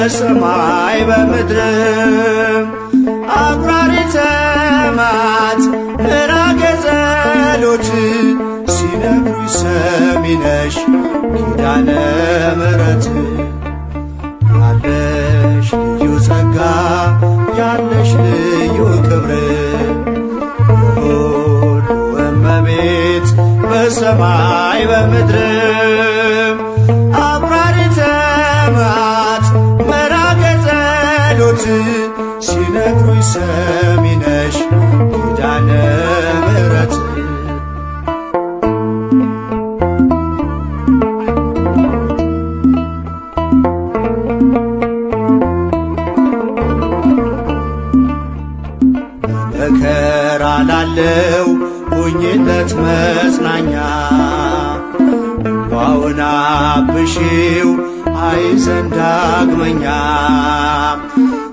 በሰማይ በምድርም አቁራሪተ መዓት ምራገ ጸሎት ሲነግሩኝ ሰሚ ነሽ ኪዳነ ምሕረት ያለሽ ልዩ ጸጋ ያለሽ ልዩ ክብር ሁሉ እመቤት በሰማይ በምድርም አቁራሪተ መዓት ምራገ ጸሎት ሲነግሩኝ ሰሚ ነሽ ኪዳነ ምሕረት መከራ ላለው ሁኝለት መጽናኛ እንባውን አብሺው አይዘን ዳግመኛ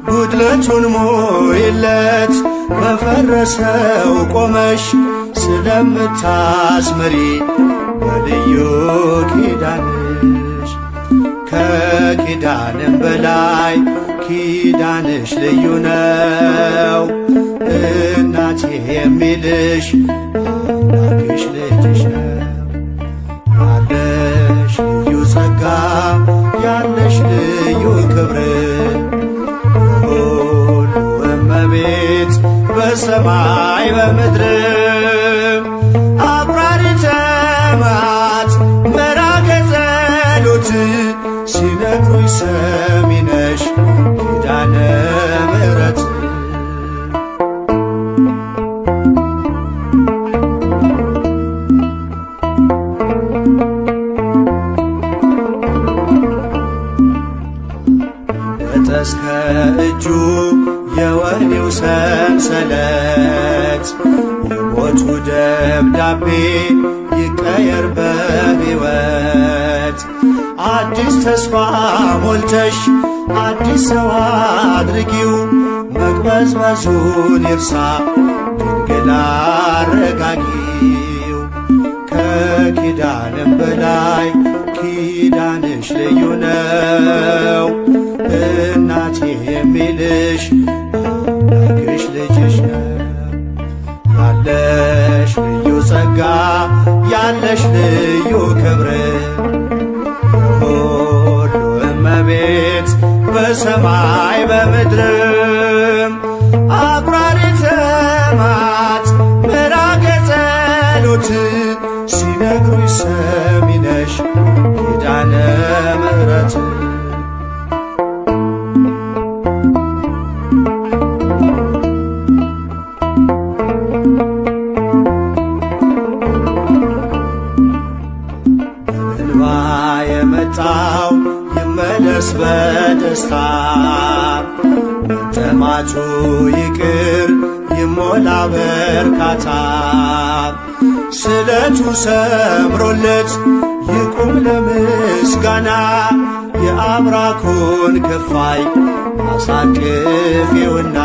ጉድለቱን ሞይለት በፈረሰው ቆመሽ ስለምታስምሪ በልዩ ኪዳንሽ ከኪዳንም በላይ ኪዳንሽ ልዩ ነው እናቴ የሚልሽ አምላክሽ ልጅሽ ነው ያለሽ ልዩ ጸጋ ያለሽ ልዩ ክብር ሁሉ እመቤት በሰማይ በምድርም አቁራሪተ መዓት ምራገ ጸሎት ሲነግሩኝ ሰሚ ነሽ ኪዳነ ምሕረት እስከ እጁ የወህኒው ሰንሰለት የሞቱ ደብዳቤ ይቀየር በሕይወት አዲስ ተስፋ ሞልተሽ አዲስ ሰው አድርጊው መቅበዝበዙን ይርሳ ድንግል አረጋጊው ከኪዳንም በላይ ኪዳንሽ ልዩ ነው እናቴ የሚልሽ አምላክሽ ልጅሽ ነው ያለሽ ልዩ ጸጋ ያለሽ ልዩ ክብር ሁሉ እመቤት በሰማይ በምድርም አቁራሪተ መዓት ምራገ ጸሎት ሲነግሩኝ ሰሚ ነሽ ኪዳነ ምሕረት የመጣው ይመለስ በደስታ መጠማቱ ይቅር ይሞላ በርካታ ስለቱ ሰምሮለት ይቁም ለምስጋና የአብራኩን ክፋይ አሳቅፊውና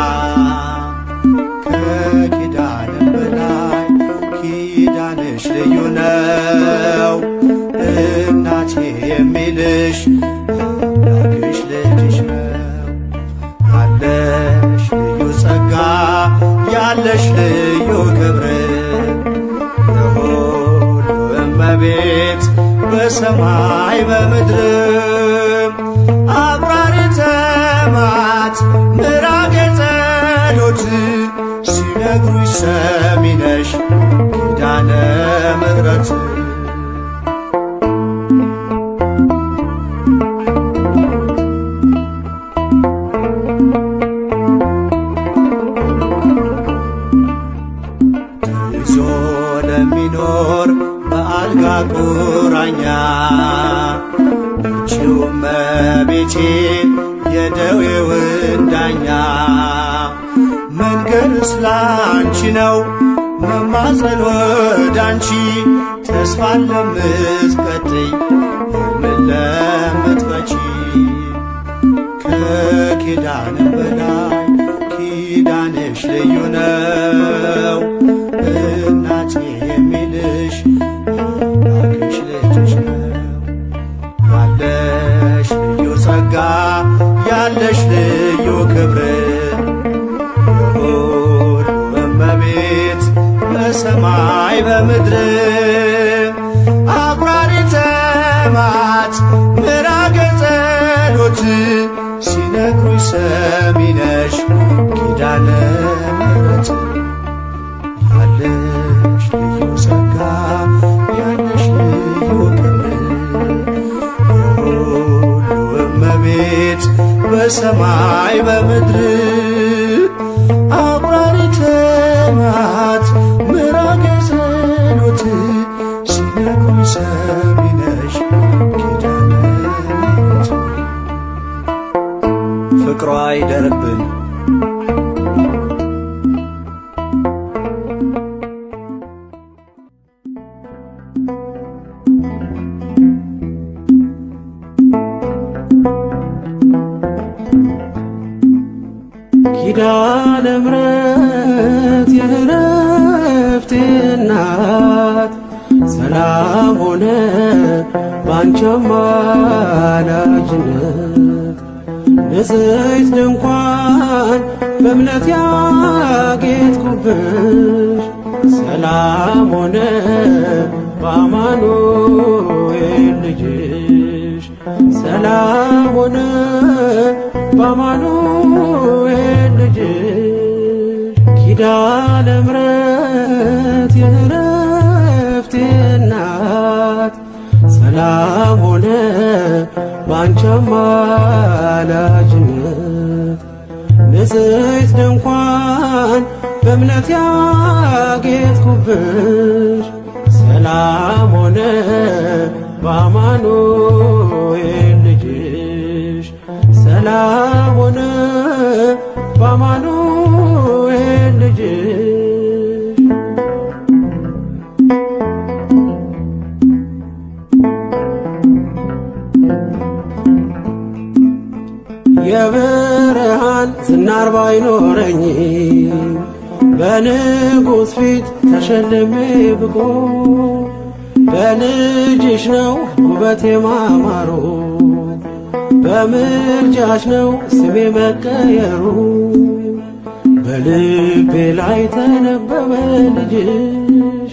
ከኪዳንም በላይ ኪዳንሽ ልዩ ነው እናቴ የሚልሽ አምላክሽ ልጅሽ ነው ያለሽ ልዩ ጸጋ ያለሽ ልዩ ክብር ለሁሉ እመቤት በሰማይ በምድርም አቁራሪተ መዓት ምራገ ጸሎት ሲነግሩኝ ሰሚ ነሽ ኪዳነ ምሕረት ለሚኖር በአልጋ ቁራኛ አንቺው እመቤቴ የደዌውን ዳኛ መንገድስ ላንቺ ነው መማፀን ወዳንቺ ተስፋን ለምትቀጥይ ሕልምን ለምትፈቺ ከኪዳንም በላይ ኪዳንሽ ልዩ ነው እናቴ የሚልሽ አምላክሽ ልጅሽ ነው ያለሽ ልዩ ጸጋ ያለሽ ልዩ ክብር የሁሉ እመቤት በሰማይ በምድር አቁራሪተ መዓት ምራገ ጸሎት ሲነግሩኝ ሰሚ ነሽ ኪዳነ ምሕረት ያለሽ ልዩ ጸጋ ያለሽ ልዩ ክብር የሁሉ እመቤት በሰማይ በምድር አቁራሪተ መዓት ምራገ ጸሎት ሲነግሩኝ ሰሚ ነሽ ኪዳነ ምሕረት ፍቅሯ ይደርብን ኪዳነ ምሕረት የዕረፍቴ እናት ሰላም ሆነ ባንቺ አማላጅነት ንጽሕት ድንኳን በእምነት ያጌጥኩብሽ ሰላም ሆነ በአማኑኤል ልጅሽ ሰላም ሆነ በአማኑኤል ልጅሽ ኪዳነ ምሕረት የዕረፍቴ እናት ሰላም ሆነ ባንቺ አማላጅነት ንጽሕት ድንኳን በእምነት ያጌጥኩብሽ ሰላም ሆነ በአማኑኤል ልጅሽ ሰላም ሆነ በአማኑኤል ልጅሽ የብርሃን ዝናር ባይኖረኝ በንጉሥ ፊት ተሸልሜ ብቆ በልጅሽ ነው ውበቴ ማማሩ በምልጃሽ ነው ስሜ መቀየሩ በልቤ ላይ ተነበበ ልጅሽ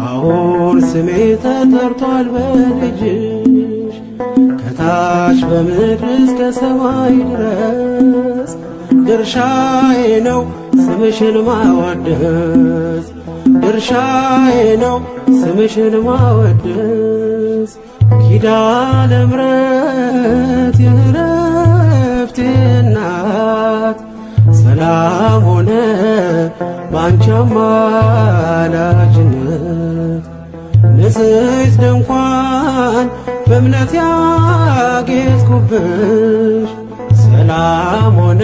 አሁን ስሜ ተጠርቷል በልጅሽ ከታች በምድር እስከ ሰማይ ድረስ ድርሻዬ ነው ስምሽን ማወደስ ድርሻዬ ነው ስምሽን ማወደስ ኪዳነ ምሕረት የዕረፍቴ እናት ሰላም ሆነ ባንቺ አማላጅነት ንጽሕት ድንኳን በእምነት ያጌጥኩብሽ ሰላም ሆነ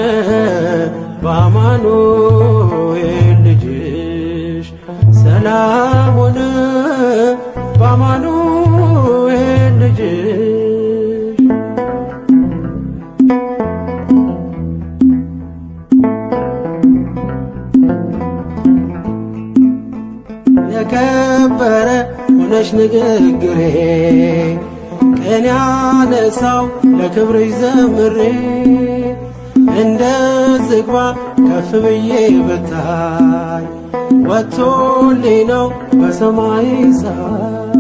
በአማኑኤል ልጅሽ ሰላም ሆነ በአማኑኤል ልጅሽ የከበረ ሆነሽ ንግግሬ ቀን ያነሳው ለክብርሽ ዘምሬ እንደ ዝግባ ከፍ ብዬ ብታይ ወጥቶልኝ ነው በሰማይ ፀሐይ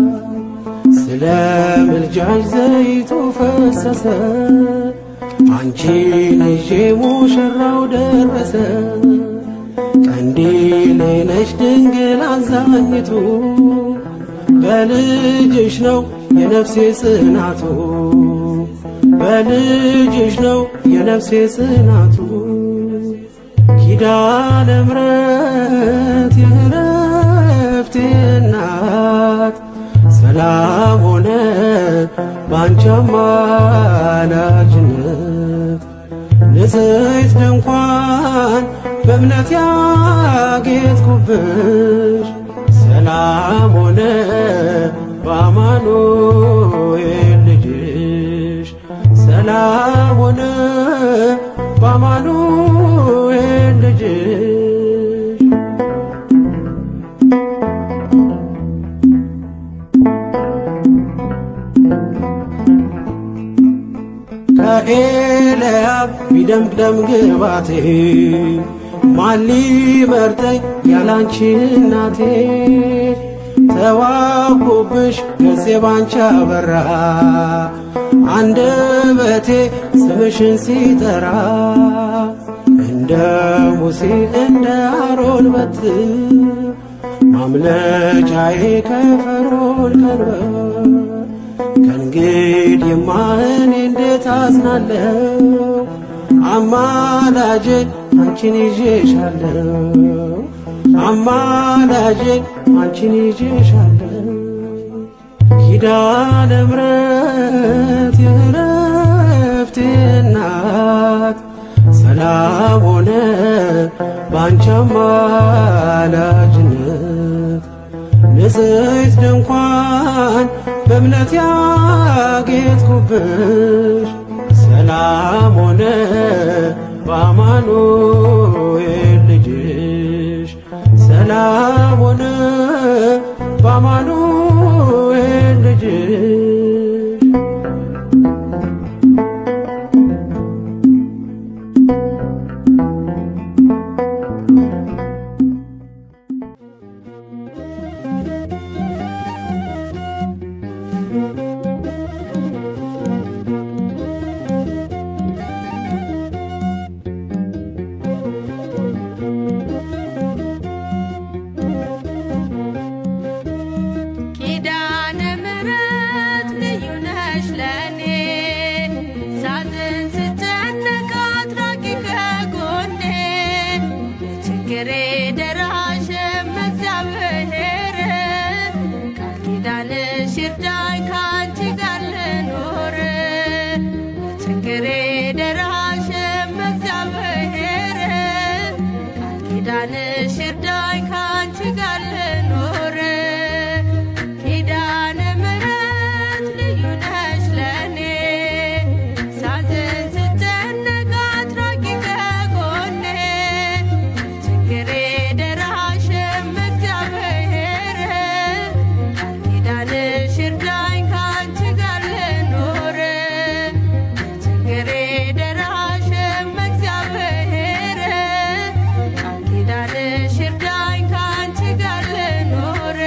ስለ ምልጃሽ ዘይቱ ፈሰሰ አንቺን ይዤ ሙሽራው ደረሰ ቀንዲሌ ነሽ ድንግል አዛኝቱ በልጅሽ ነው የነፍሴ ጽናቱ በልጅሽ ነው የነፍሴ ጽናቱ ኪዳነ ምሕረት የዕረፍቴ እናት ሰላም ሆነ ባንቺ አማላጅነት ንጽሕት ድንኳን በእምነት ያጌጥኩብሽ ሰላም ሆነ በአማኑኤል ልጅሽ ሰላም ሆነ በአማኑኤል ልጅሽ ከኤልያብ ቢደምቅደም ግባቴ ማን ሊመርጠኝ ያላንቺ እናቴ ተዋብኩብሽ ገጼ ባንቺ አበራ አንደበቴ ስምሽን ሲጠራ እንደ ሙሴ እንደ አሮን በትር ማምለጫዬ ከፈርዖን ቀንበር ከእንግዲህማ እኔ እንዴት አዝናለሁ አማላጄ አንቺን ይዤሻለሁ አማላጄ አንቺን ይዤሻለሁ ኪዳነ ምሕረት የዕረፍቴ እናት ሰላም ሆነ ባንቺ አማላጅነት ንጽሕት ድንኳን በእምነት ያጌጥኩብሽ ሰላም ሆነ በአማኑኤል ልጅሽ ሰላም ሆነ በአማኑኤል ልጅሽ ኪዳንሽ ይርዳኝ ካንቺ ጋር ልኖር ኪዳነ ምሕረት ልዩ ነሽ ለኔ ሳዝን ስጨነቅ አትራቂ ከጎኔ ችግሬ ደራሽም እግዚአብሔር ኪዳንሽ ይርዳኝ ካንቺ ጋር ልኖር ችግሬ ደራሽም እግዚአብሔር ኪዳንሽ ይርዳኝ ካንቺ ጋር ልኖር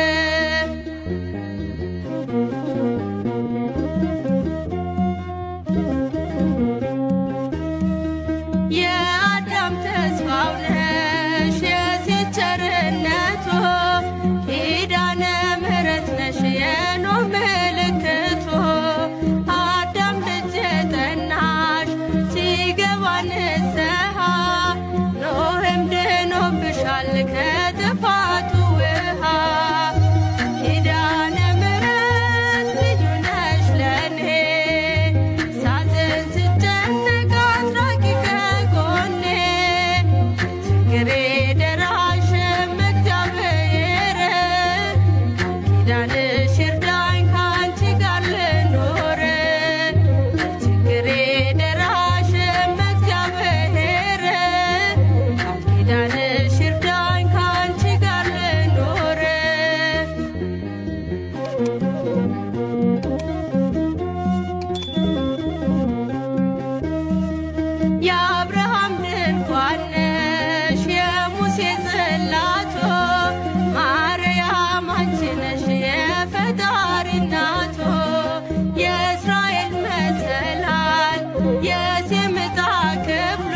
የአዳም ተስፋው ነሽ የሴት ቸርነቱ ኪዳነ ምሕረት ነሽ የኖህ ምልክቱ አዳም ልጅ ጠናሽ ሲገባ ንስሐ ኖህም ድኖብሻል ከጥፋቱ ውሃ ኪዳነ ምሕረት ልዩ ነሽ ለኔ ሳዝን ስጨነቅ አትራቂ ከጎኔ ችግሬ ደራሽም እግዚአብሔር ኪዳንሽ ይርዳኝ ካንቺ ጋር ልኖር ችግሬ ደራሽም እግዚአብሔር ኪዳንሽ ይርዳኝ ካንቺ ጋር ልኖር የአብርሃም ድንኳን ነሽ የሙሴ ጽላቶ ማርያም አንቺ ነሽ የፈጣሪ እናቶ የእስራኤል መሰላል የሴም ዕጣ ክፍሎ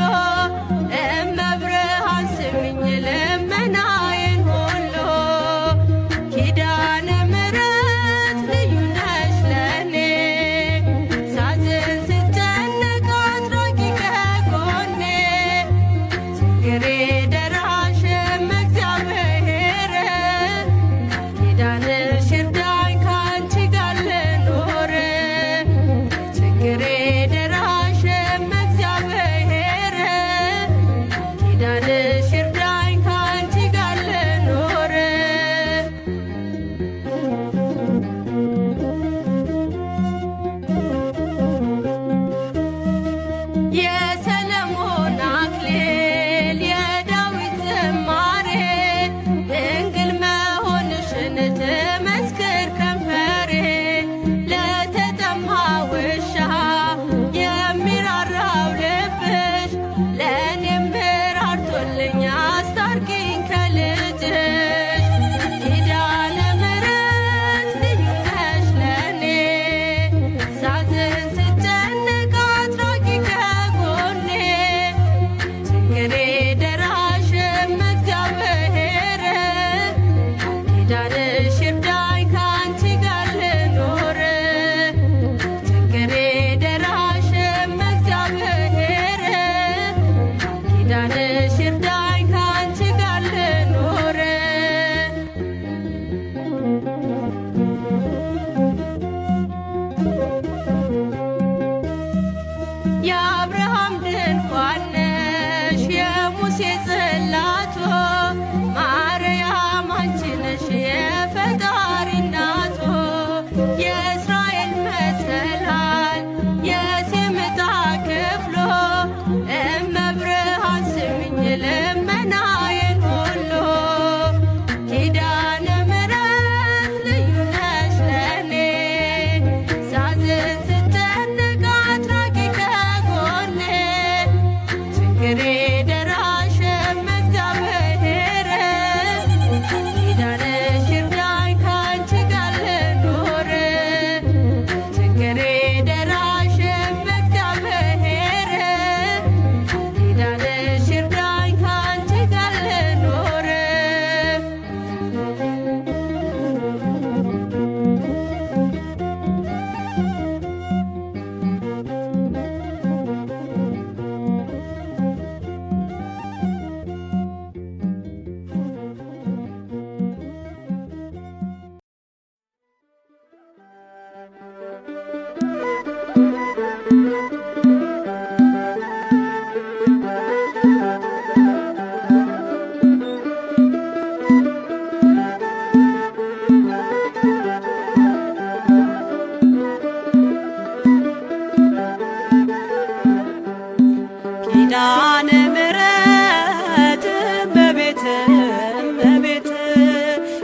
እመብርሃን ስሚኝ ልመናዬን ሁሉ ኪዳነ ምሕረት ልዩ ነሽ ለኔ ሳዝን ስጨነቅ አትራቂ ከጎኔ ችግሬ ደራሽ እግዚአብሔር ኪዳንሽ ይርዳኝ ካንቺ ጋር ልኖር ችግሬ ደራሽ እግዚአብሔር ኪዳንሽ ይርዳኝ ካንቺ ጋር ልኖር ኪዳነ ምሕረት እመቤት እመቤት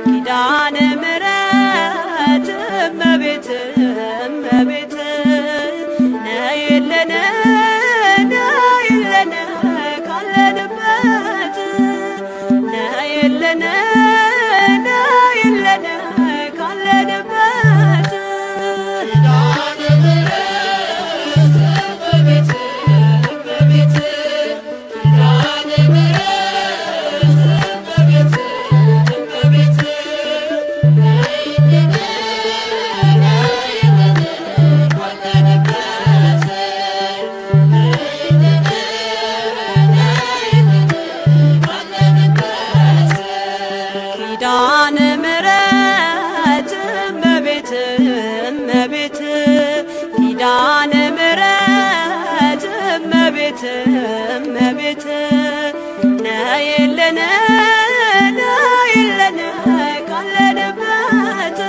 ኪዳነ ምሕረት እመቤት እመቤት ነይልን ነይልን ካለንበት ነይልን ነይልን ካለንበት ኪዳነ ምሕረት እመቤት እመቤት ኪዳነ ምሕረት እመቤት እመቤት ነይልን ነይልን ካለንበት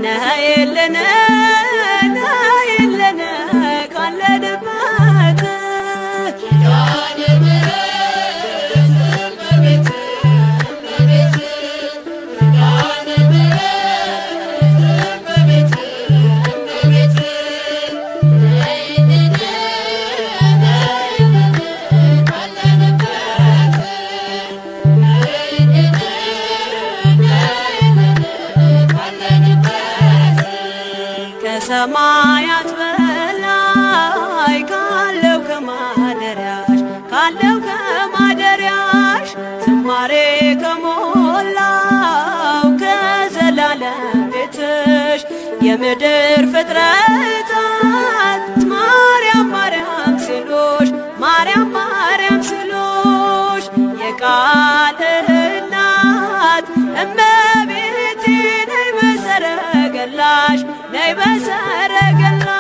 ነይልን ነይልን ካለንበት ከሰማያት በላይ ካለው ከማደሪያሽ ዝማሬ ከሞላው ከዘላለም ቤትሽ የምድር ፍጥረታት ማርያም ማርያም ሲሉሽ ማርያም ማርያም ሲሉሽ የቃል እናት እመቤቴ ነይ በሰረገላሽ ነይ በሰረገላሽ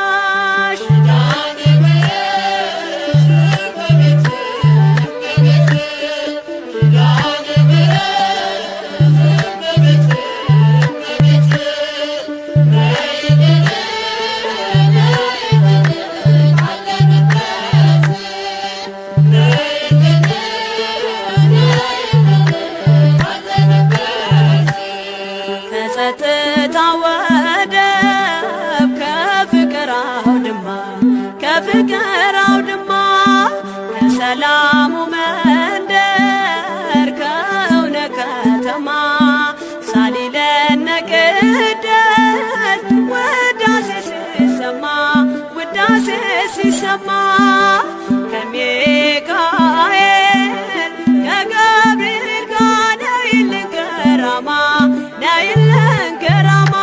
ከጸጥታ ወደብ ከፍቅር አውድማ ከሰላሙ መንደር ከእውነ ከተማ ሳሊለነ ቅደስ ውዳሴ ሲሰማ ከሚካኤል ከገብርኤል ጋር ነይልን ገራማ ነይልን ገራማ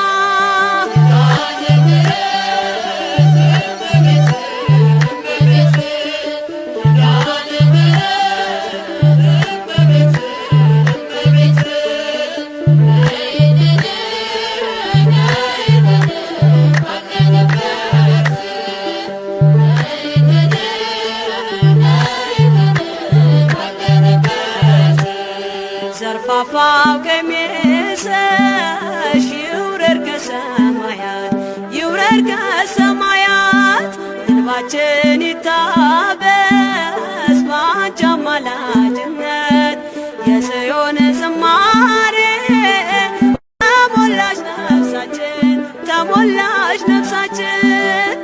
ዘርፋፋው ቀሚስሽ ይውረድ ከሰማያት እንባችን ይታበስ ባንቺ አማላጅነት የጽዮን ዝማሬ ተሞላሽ ነፍሳችን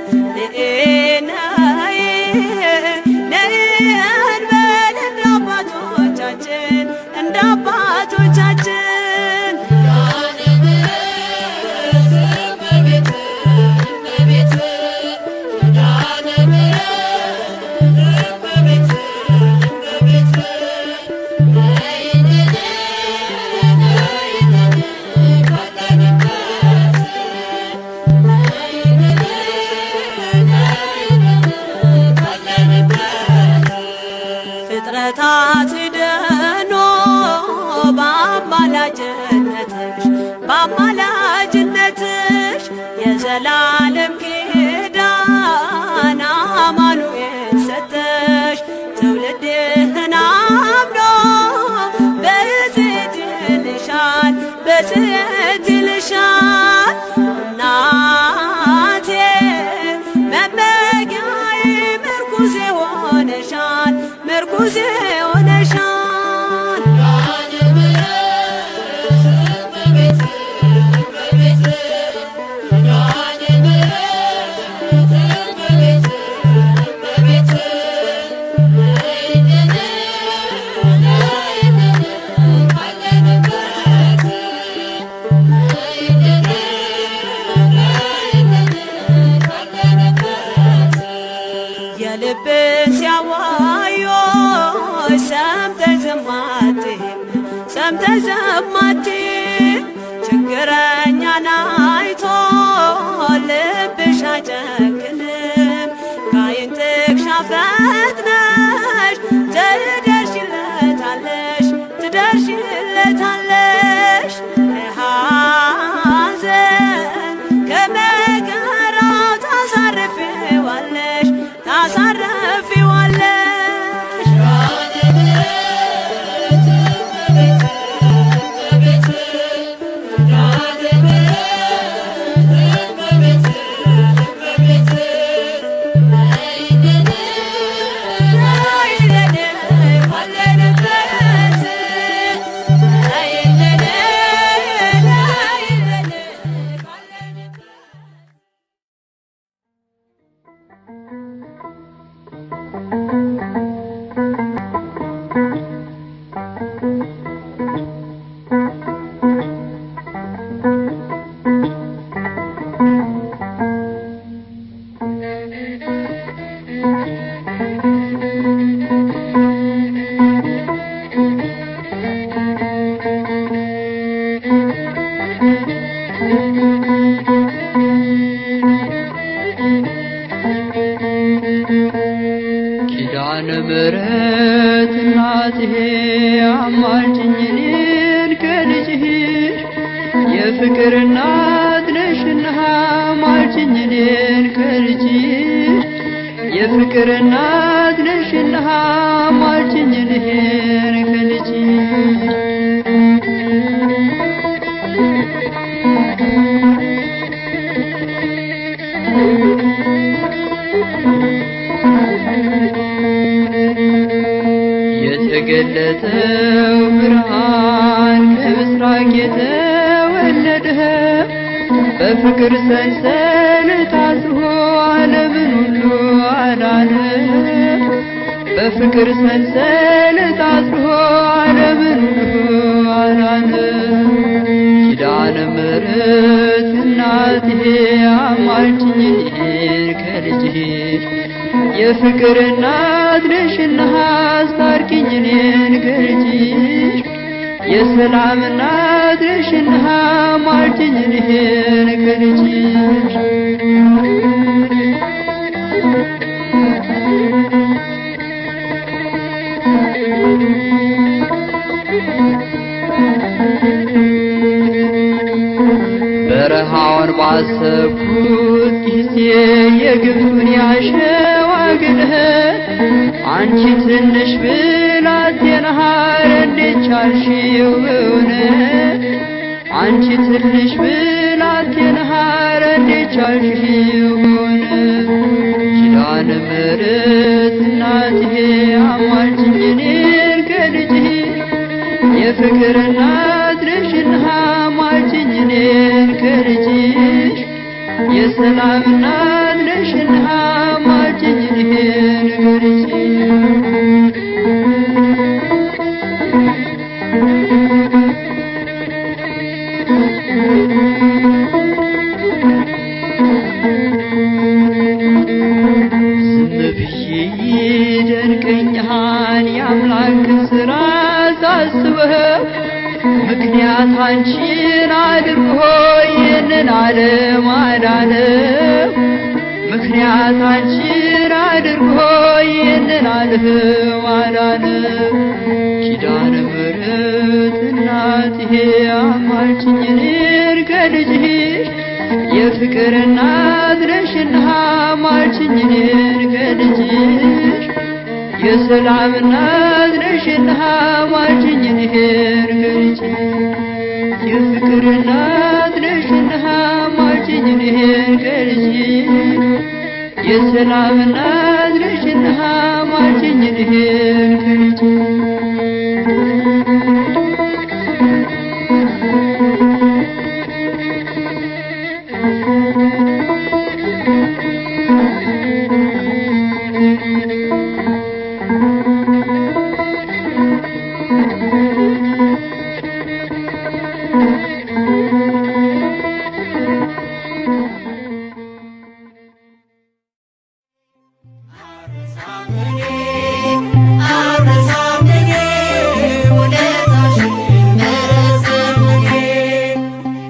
ነይ ፍጥረታት ደኖ በአማላጅነትሽ በአማላጅነትሽ የዘላለም ኪዳን አማኑኤል ሰጠሽ ትውልድህን አምኖ በጽት ይልሻል በጽት ይልሻል እናቴ መመጊያዬ ምርኩዜ ሆነሻል ምርኩዜ ሆነሻል የልብን ሲያዋዮሽ ሰምተሽ ዝም አትይም ሰምተሽ ዝም አትይም ችግረኛን አይቶ ልብሽ አይጨክንም ከዓይን ጥቅሻ ፈጥነሽ ትደርሺለታለሽ ትደርሺለታለሽ ከሐዘን ከመከራው ታሳርፊዋለሽ ታሳርፊዋለሽ ኪዳነ ምሕረት እናቴ አማልጅኝ እኔን ከልጅሽ የፍቅር እናት ነሽና አማልጅኝ እኔን ከልጅሽ የፍቅር እናት ነሽና አማልጅኝ እኔን ከልጅሽ የተገለጠው ብርሃን ከምስራቅ የተወለደ በፍቅር ሰንሰለት አስሮ ዓለምን ሁሉ አዳነ በፍቅር ሰንሰለት አስሮ ዓለምን ሁሉ አዳነ ኪዳነ ምሕረት እናቴ አማልጅኝ እኔን ከልጅሽ የፍቅር እናት ነሽና አስታርቂኝ እኔን ከልጅሽ የሰላም እናት ነሽና አማልጅኝ እኔን ከልጅሽ በረሃውን ባሰብኩት ጊዜ የግብፁን ያሸዋ ግድለት አንቺ ትንሽ ብላቴና እንዴት ቻልሽው በእውነት አንቺ ትንሽ ብላቴና እንዴት ቻልሽው በእውነት ኪዳነ ምሕረት እናቴ አማልጅኝ እኔን ከልጅሽ የፍቅር እናት ነሽና አማልጅኝ እኔን ከልጅሽ የሰላም እናት ነሽና አማልጅኝ እኔን ከልጅሽ ዝም ብዬ ይደንቀኛል የአምላክን ሥራ ሳስበው ምክንያት አንቺን አድርጎ ይህንን ዓለም አዳነው ምክንያት አንቺን አድርጎ ይህንን ዓለም አዳነው። ኪዳነ ምሕረት እናትዬ አማልጅኝ እኔን ከልጅሽ የፍቅር እናት ነሽና አማልጅኝ እኔን ከልጅሽ የሰላም እናት ነሽና አማልጅኝ እኔን ከልጅሽ የፍቅር እናት ነሽና አማልጅኝ እኔን ከልጅሽ የሰላም እናት ነሽና አማልጅኝ እኔን ከልጅሽ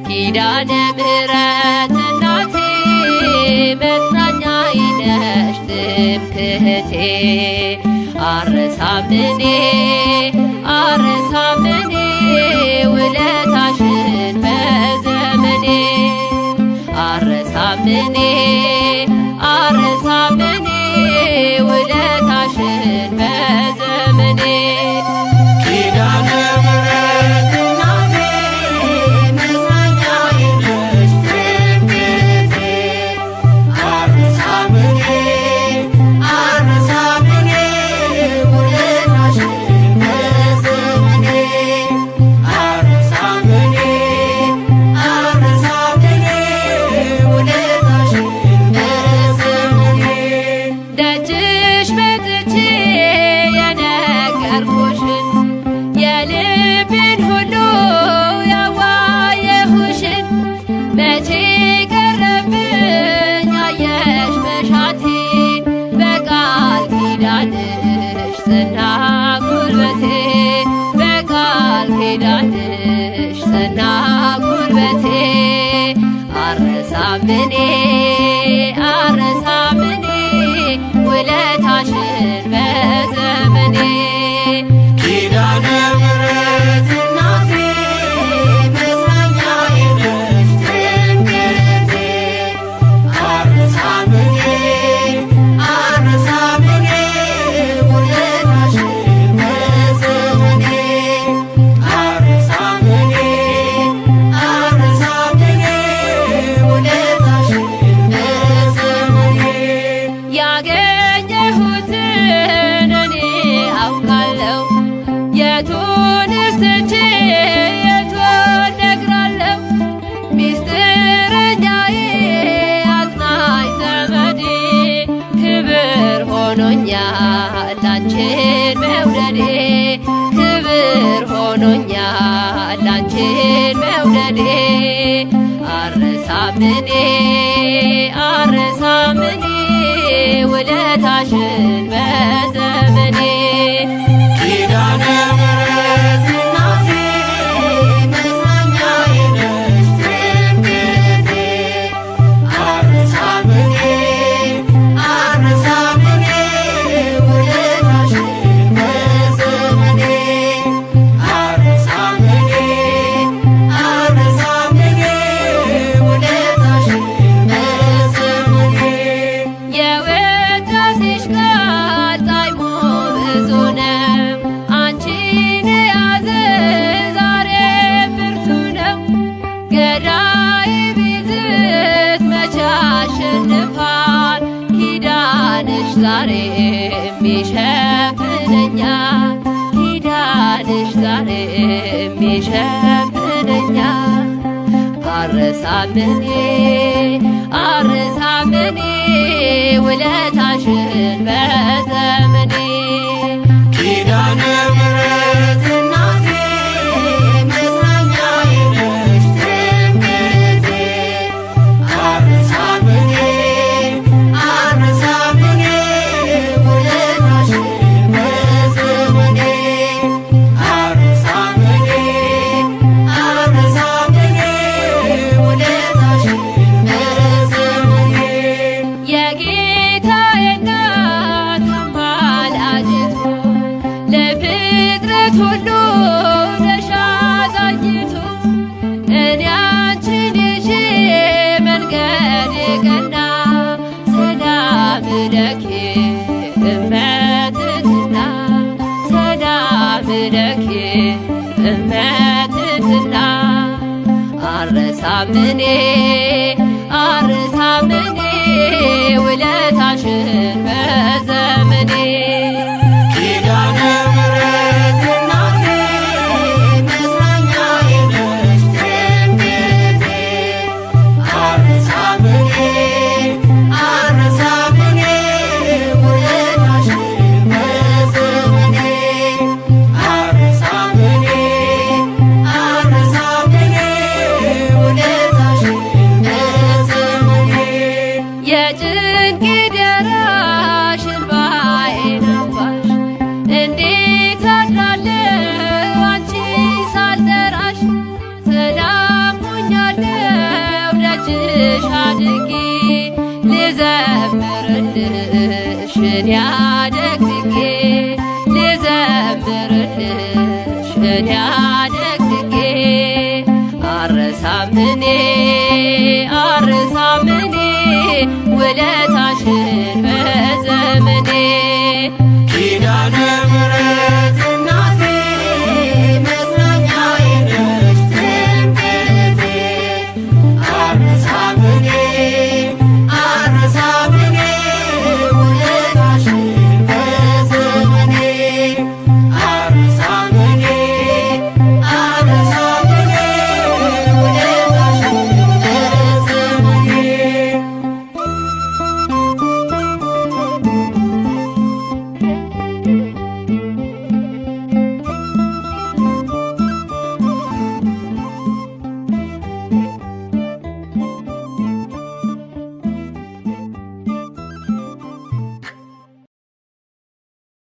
ኪዳነ ምሕረት እናቴ መጽናኛዬ ነሽ ትምክህቴ አልረሳም እኔ ውለታሽን በዘመኔ አልረሳም እኔ ውለታሽን በዘመኔ ኪዳነ ምሕረት እናቴ መጽናኛዬ ነሽ ትምክህቴ አልረሳም እኔ ውለታሽን በዘመኔ አልረሳም እኔ ውለታሽን በዘመኔ ደጅሽ መጥቼ የነገርኩሽን የልቤን ሁሉ ያዋየሁሽን መቼ ቀረብኝ አየሽ መሻቴን በቃል ኪዳንሽ ጸና ጉልበቴ በቃል ኪዳንሽ ጸና ጉልበቴ አልረሳም እኔ ውለታሽን በዘመኔ ኪዳነ ምሕረት እናቴ መጽናኛዬ ነሽ ትምክህቴ አልረሳም እኔ ውለታሽን በዘመኔ አልረሳም እኔ ውለታሽን በዘመኔ ያገኘሁትን እኔ አውቃለሁ የቱንስ ትቼ የቱን ነግራለሁ ሚስጥረኛዬ አጽናኝ ዘመዴ ክብር ሆኖኛል አንቺን መውደዴ ክብር ሆኖኛል አንቺን መውደዴ አልረሳም እኔ ውለታሽን በዘመኔ ኪዳነ ምሕረት እናቴ መጽናኛዬ ነሽ ትምክህቴ አልረሳም እኔ ውለታሽን በዘመኔ አልረሳም እኔ ውለታሽን በዘመኔ የውዳሴሽ ቃል ጣዕሙ ብዙ ነው አንቺን የያዘ ዛሬ ብርቱ ነው ገዳይ ቢዝት መቼ ያሸንፋል ኪዳንሽ ዛሬም ይሸፍነኛል ኪዳንሽ ዛሬም ይሸፍነኛል አልረሳም እኔ ውለታሽን በዘመኔ ኪዳነ ምሕረት እናቴ መጽናኛዬ ነሽ ትምክህቴ አልረሳም እኔ ውለታሽን በዘመኔ አልረሳም እኔ ውለታሽን በዘመኔ ታምኔ